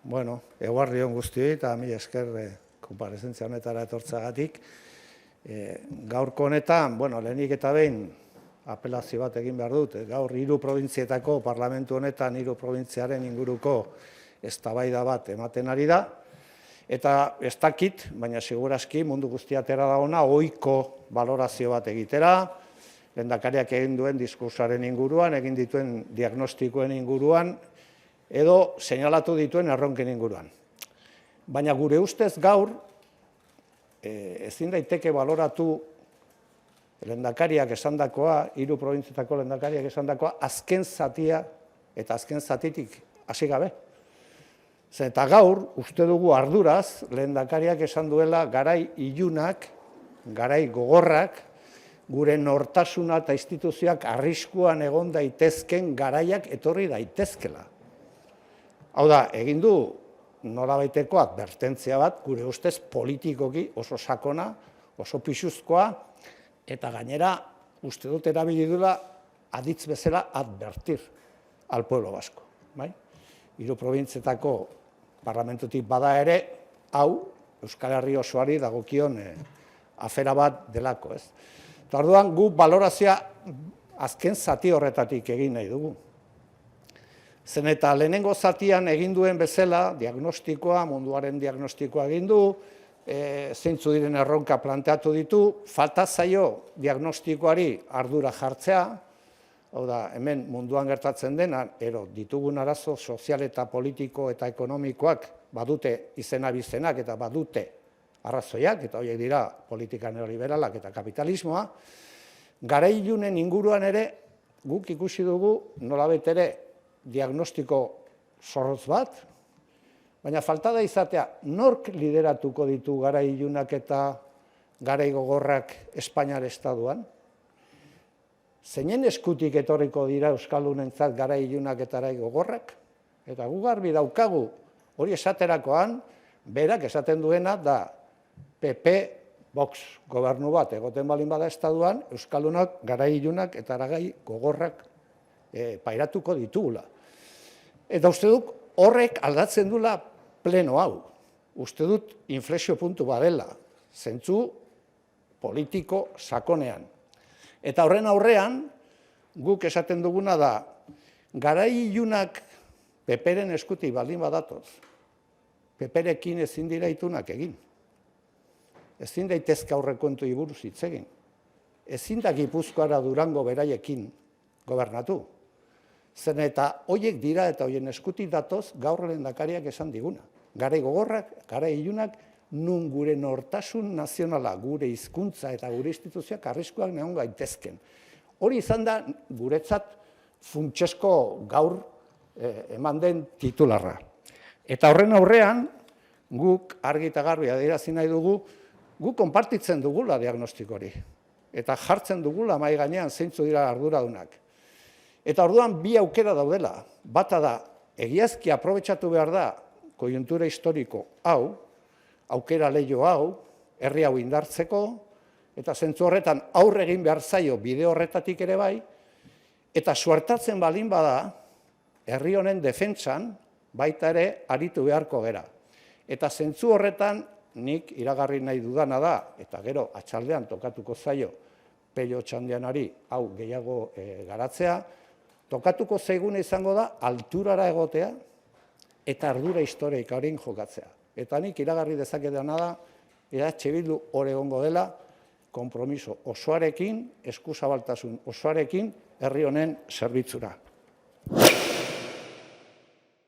Bueno, eguerdi on guztioi eta mila esker konparezentzia honetara etortzagatik. Gaurko honetan, lehenik eta behin apelazio bat egin behar dut. Gaur 3 probintzietako parlamentu honetan 3 probintziaren inguruko eztabaida bat ematen ari da. Eta ez dakit, baina segurazki mundu guztia atera da ona ohiko balorazio bat egitera, lehendakariak egin duen diskursaren inguruan, egin dituen diagnostikoen inguruan, edo seinalatu dituen erronken inguruan. Baina gure ustez gaur, ezin daiteke baloratu lehendakariak esandakoa, 3 probintzietako lehendakariak esandakoa, azken zatia eta azken zatitik hasi gabe. Eta gaur, uste dugu arduraz, lehendakariak esan duela garai ilunak, garai gogorrak, gure nortasuna eta instituzioak arriskuan egon daitezken garaiak etorri daitezkela. Hau da, egin du norabaiteko advertentzia bat, gure ustez politikoki oso sakona, oso pisuzkoa, eta gainera uste dut erabili duela aditz bezala advertir al pueblo vasco. 3 probintzietako parlamentutik bada ere, hau Euskal Herri osoari dagokion afera bat delako. Eta orduan gu balorazioa azken zati horretatik egin nahi dugu. Zen eta lehenengo zatian egin duen bezala, diagnostikoa, munduaren diagnostikoa egin du, zeintzu diren erronka planteatu ditu, falta zaio diagnostikoari ardura jartzea, hau da, hemen munduan gertatzen dena, ditugun arazo sozial eta politiko eta ekonomikoak badute izena-bizenak eta badute arrazoiak, eta horiek dira politika neoliberalak eta kapitalismoa, garai ilunen inguruan ere guk ikusi dugu nolabait ere diagnostiko zorrotz bat, baina falta da izatea nork lideratuko ditu garai ilunak eta garai gogorrak Espainiar Estatuan? Zeinen eskutik etorriko dira Euskaldunentzat garai ilunak eta garai gogorrak? Eta gu garbi daukagu hori esaterakoan, berak esaten duena da PP Vox gobernu bat egoten balin bada Estatuan, Euskaldunak garai ilunak eta garai gogorrak pairatuko ditugula. Eta uste dut horrek aldatzen dula pleno hau. Uste dut inflexio puntu badela, zentzu politiko sakonean. Eta horren aurrean, guk esaten duguna da, garai ilunak PPren eskutik baldin badatoz, PPrekin ezin dira itunak egin. Ezin daitezke aurrekontu buruz hitz egin. Ezin da Gipuzkoara Durango beraiekin gobernatu. Zen eta horiek dira eta horien eskutik datoz gaur lehendakariak esan diguna. Garai gogorrak, garai ilunak, nun gure nortasun nazionala, gure hizkuntza eta gure instituzioak arriskuak egon gaitezken. Hori izan da guretzat funtsesko gaur eman den titularra. Eta horren aurrean, guk argi eta garbi adierazi nahi dugu, guk konpartitzen dugula diagnostiko hori. Eta jartzen dugula mahai gainean zeintzu dira arduradunak. Eta orduan bi aukera daudela. Bata da, egiazki aprobetxatu behar da koiuntura historiko hau, aukera leiho hau, herri hau indartzeko, eta zentzu horretan aurre egin behar zaio bide horretatik ere bai, eta suertatzen balin bada, herri honen defentsan, baita ere aritu beharko gera. Eta zentzu horretan, nik iragarri nahi dudana da, eta gero atxaldean tokatuko zaio Pello Otxandianari hau gehiago garatzea, tokatuko zaiguna izango da alturara egotea eta ardura historika horien jokatzea. Eta nik iragarri dezakedana da, EH Bildu hor egongo dela, konpromiso osoarekin, eskuzabaltasun osoarekin, herri honen zerbitzura.